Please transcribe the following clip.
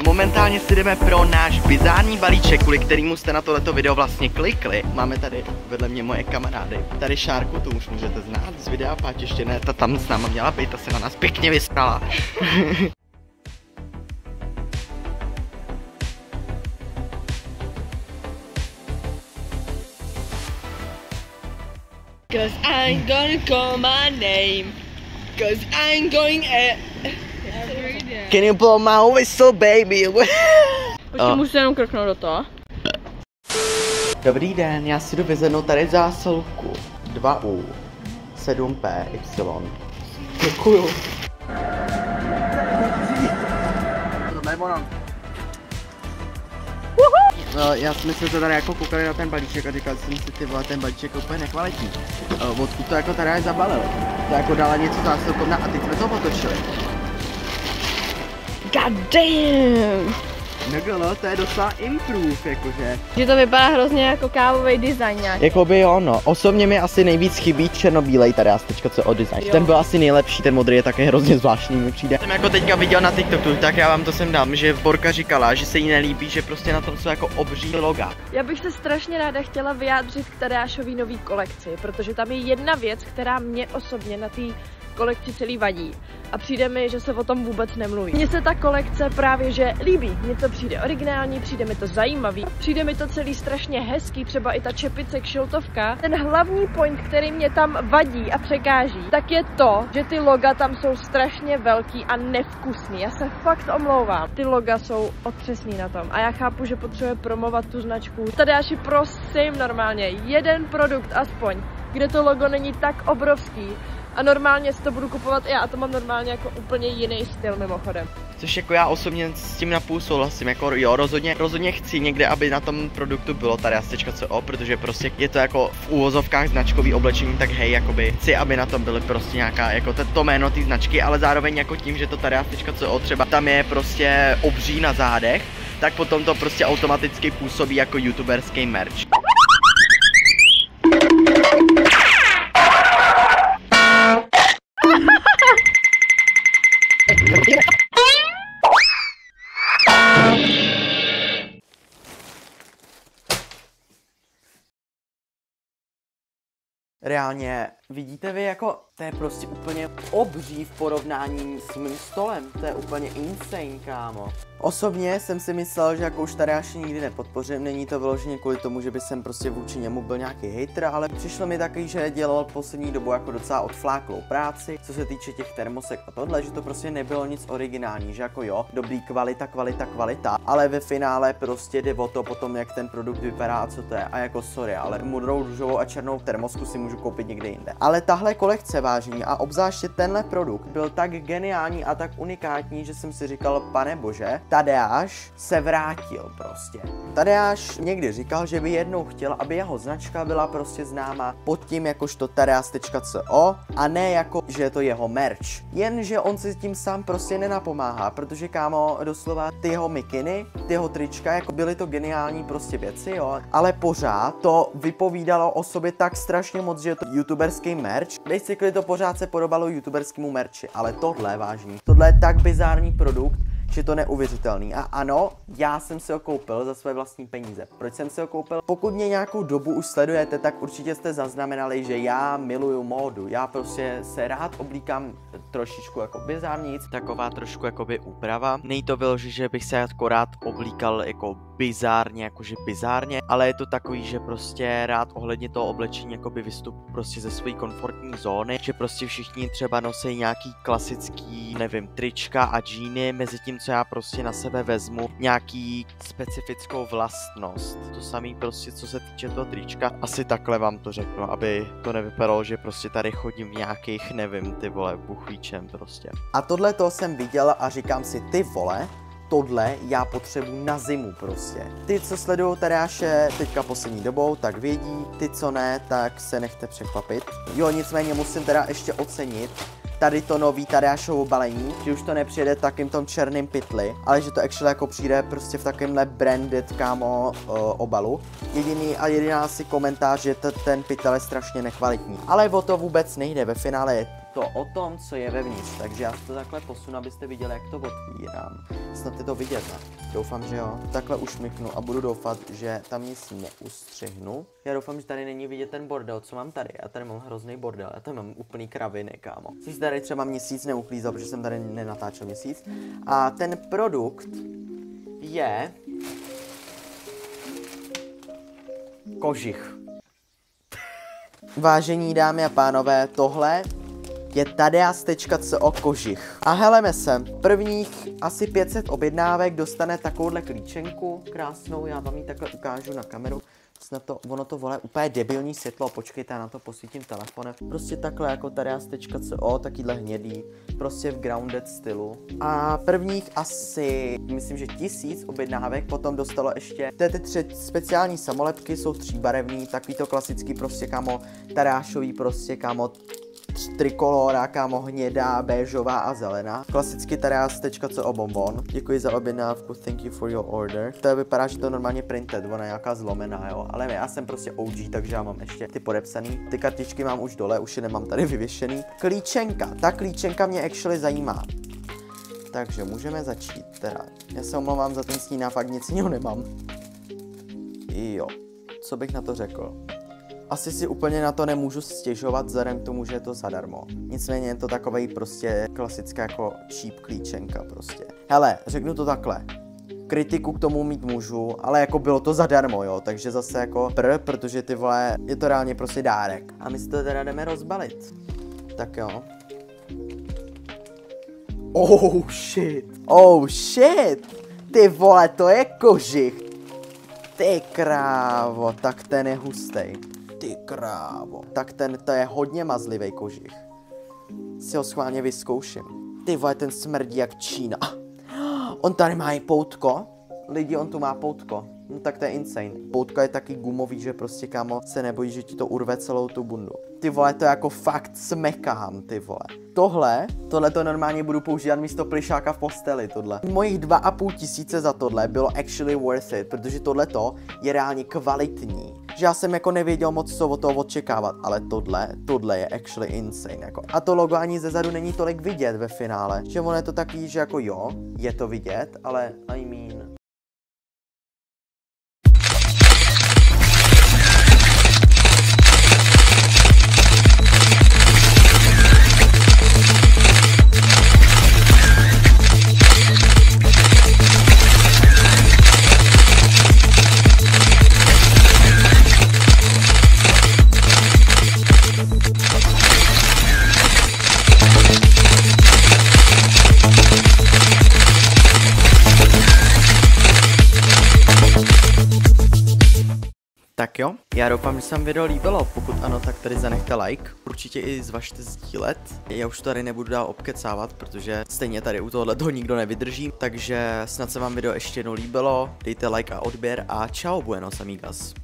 Momentálně si jdeme pro náš bizární balíček, kvůli kterému jste na tohleto video vlastně klikli. Máme tady vedle mě moje kamarády. Tady Šárku, tu už můžete znát z videa, Páť ještě ne, ta tam s náma měla být, ta se na nás pěkně vysprala. Cause I'm gonna call my name. Cause I'm going Can you blow my whistle, baby? Počkej, můžu se jenom kroknout do toho. Dobrý den, já si jdu vyzvednout tady zásilku 2U 7PY. Děkuju. No, já jsme se tady jako koukali na ten balíček a říkal jsem si, ty vole, ten balíček je úplně nekvalitní. Odkud to jako tady je zabalil? To jako dala něco zásilkovna a teď jsme to otočili. God damn! No, to je docela improve, jakože. Že to vypadá hrozně jako kávový design nějak. Jakoby jo, no. Osobně mi asi nejvíc chybí černobílej tady o design. Jo. Ten byl asi nejlepší, ten modrý je také hrozně zvláštní, mi přijde. Jsem jako teďka viděl na TikToku, tak já vám to sem dám, že Borka říkala, že se jí nelíbí, že prostě na tom jsou jako obří loga. Já bych se strašně ráda chtěla vyjádřit k Tadeášový nový kolekci, protože tam je jedna věc, která mě osobně na té kolekci celý vadí. A přijde mi, že se o tom vůbec nemluví. Mně se ta kolekce právě že líbí. Mně to přijde originální, přijde mi to zajímavý, přijde mi to celý strašně hezký, třeba i ta čepice kšiltovka. Ten hlavní point, který mě tam vadí a překáží, tak je to, že ty loga tam jsou strašně velký a nevkusný. Já se fakt omlouvám. Ty loga jsou otřesný na tom. A já chápu, že potřebuje promovat tu značku. Tadeáši, prosím, normálně jeden produkt aspoň, kde to logo není tak obrovský. A normálně si to budu kupovat já a to mám normálně jako úplně jiný styl mimochodem. Což jako já osobně s tím napůl souhlasím, jako jo, rozhodně chci někde, aby na tom produktu bylo Tadeas.co, protože prostě je to jako v úvozovkách značkový oblečení, tak hej, jakoby chci, aby na tom byly prostě nějaká, jako to jméno té značky, ale zároveň jako tím, že to Tadeas.co třeba tam je prostě obří na zádech, tak potom to prostě automaticky působí jako youtuberský merch. Reálně, vidíte vy, jako, to je prostě úplně obří v porovnání s mým stolem, to je úplně insane, kámo. Osobně jsem si myslel, že jako už Tadeáše nikdy nepodpořím, není to vyloženě kvůli tomu, že by jsem prostě vůči němu byl nějaký hater, ale přišlo mi taky, že dělal poslední dobu jako docela odfláklou práci, co se týče těch termosek a tohle, že to prostě nebylo nic originální, že jako jo, dobrý kvalita, ale ve finále prostě jde o to potom, jak ten produkt vypadá a co to je, a jako sorry, ale modrou, růžovou a černou termosku si můžu koupit někde jinde. Ale tahle kolekce, vážení, a obzvláště tenhle produkt byl tak geniální a tak unikátní, že jsem si říkal, pane bože, Tadeáš se vrátil prostě. Tadeáš někdy říkal, že by jednou chtěl, aby jeho značka byla prostě známa pod tím jakožto Tadeas.co a ne jako, že je to jeho merch. Jenže on si s tím sám prostě nenapomáhá, protože kámo, doslova ty jeho mikiny, ty jeho trička, jako byly to geniální prostě věci, jo, ale pořád to vypovídalo o sobě tak strašně moc, že je to youtuberský merch. Basically to pořád se podobalo youtuberskému merchi, ale tohle, vážný, tohle je tak bizární produkt, že to neuvěřitelný. A ano, já jsem si ho koupil za své vlastní peníze. Proč jsem si ho koupil? Pokud mě nějakou dobu už sledujete, tak určitě jste zaznamenali, že já miluju módu. Já prostě se rád oblíkám trošičku jako bizárnic. Taková trošku jakoby úprava. Není to vyložit, že bych se akorát oblíkal jako bizárně, jakože bizárně, ale je to takový, že prostě rád ohledně toho oblečení jakoby vystupu prostě ze své komfortní zóny, že prostě všichni třeba nosí nějaký klasický, nevím, trička a džíny, mezi tím, co já prostě na sebe vezmu, nějaký specifickou vlastnost. To samý prostě, co se týče toho trička, asi takhle vám to řeknu, aby to nevypadalo, že prostě tady chodím v nějakých, nevím, ty vole, buchvíčem prostě. A tohle to jsem viděl a říkám si, ty vole, tohle já potřebuji na zimu prostě. Ty, co sledují Tadeáše teďka poslední dobou, tak vědí, ty, co ne, tak se nechte překvapit. Jo, nicméně musím teda ještě ocenit tady to nový Tadeášovo balení, že už to nepřijede takým tom černým pytli, ale že to actually jako přijde prostě v takovémhle branded, kámo, obalu. Jediná asi komentář, že ten pytel je strašně nekvalitní. Ale o to vůbec nejde, ve finále je to o tom, co je vevnitř, takže já to takhle posunu, abyste viděli, jak to otvírám. Snad je to vidět, ne? Doufám, že jo. Takhle ušmyknu a budu doufat, že tam nic neustřihnu. Já doufám, že tady není vidět ten bordel, co mám tady. Já tady mám hrozný bordel, já tady mám úplný kraviny, kámo. Jsem tady třeba měsíc neuklízel, protože jsem tady nenatáčel měsíc. A ten produkt je kožich. Vážení dámy a pánové, tohle je tadeas.co kožich. A heleme se, prvních asi 500 objednávek dostane takovouhle klíčenku krásnou, já vám ji takhle ukážu na kameru. Snad to, ono to vole úplně debilní světlo, počkejte, já na to posvítím telefonem. Prostě takhle jako tadeas.co, takýhle hnědý, prostě v grounded stylu. A prvních asi, myslím, že 1000 objednávek, potom dostalo ještě ty 3 speciální samolepky, jsou 3barevný, takový to klasický prostě kámo, tadeášový prostě kámo, trikolora, kámo, hnědá, béžová a zelená. Klasicky tadeas.co bonbon. Děkuji za objednávku, thank you for your order. To vypadá, že to normálně printed, ona je nějaká zlomená, jo. Ale já jsem prostě OG, takže já mám ještě ty podepsaný. Ty kartičky mám už dole, už je nemám tady vyvěšený. Klíčenka, ta klíčenka mě actually zajímá. Takže můžeme začít teda. Já se omlouvám za ten stín, já fakt nic jiného nemám. Jo, co bych na to řekl? Asi si úplně na to nemůžu stěžovat, vzhledem k tomu, že je to zadarmo. Nicméně je to takovej prostě klasická jako cheap klíčenka prostě. Hele, řeknu to takhle. Kritiku k tomu mít můžu, ale jako bylo to zadarmo, jo, takže zase jako protože ty vole, je to reálně prostě dárek. A my si to teda jdeme rozbalit. Tak jo. Oh shit. Oh shit. Ty vole, to je kožich. Ty krávo, tak ten je hustej. Ty krávo. Tak to je hodně mazlivý kožich. Si ho schválně vyzkouším. Ty vole, ten smrdí jak Čína. On tady má i poutko. Lidi, on tu má poutko. No tak to je insane. Poutko je taky gumový, že prostě kámo se nebojí, že ti to urve celou tu bundu. Ty vole, to jako fakt smekám, ty vole. Tohle to normálně budu používat místo plišáka v posteli, tohle. Mojich 2500 za tohle bylo actually worth it, protože tohleto je reálně kvalitní. Že já jsem jako nevěděl moc, co od toho očekávat, ale tohle je actually insane, jako. A to logo ani zezadu není tolik vidět ve finále. Že ono je to takový, že jako jo, je to vidět, ale I mean... Tak jo, já doufám, že se vám video líbilo, pokud ano, tak tady zanechte like, určitě i zvažte sdílet. Já už tady nebudu dál obkecávat, protože stejně tady u tohoto nikdo nevydrží, takže snad se vám video ještě jednou líbilo, dejte like a odběr a čau, buenos amigas.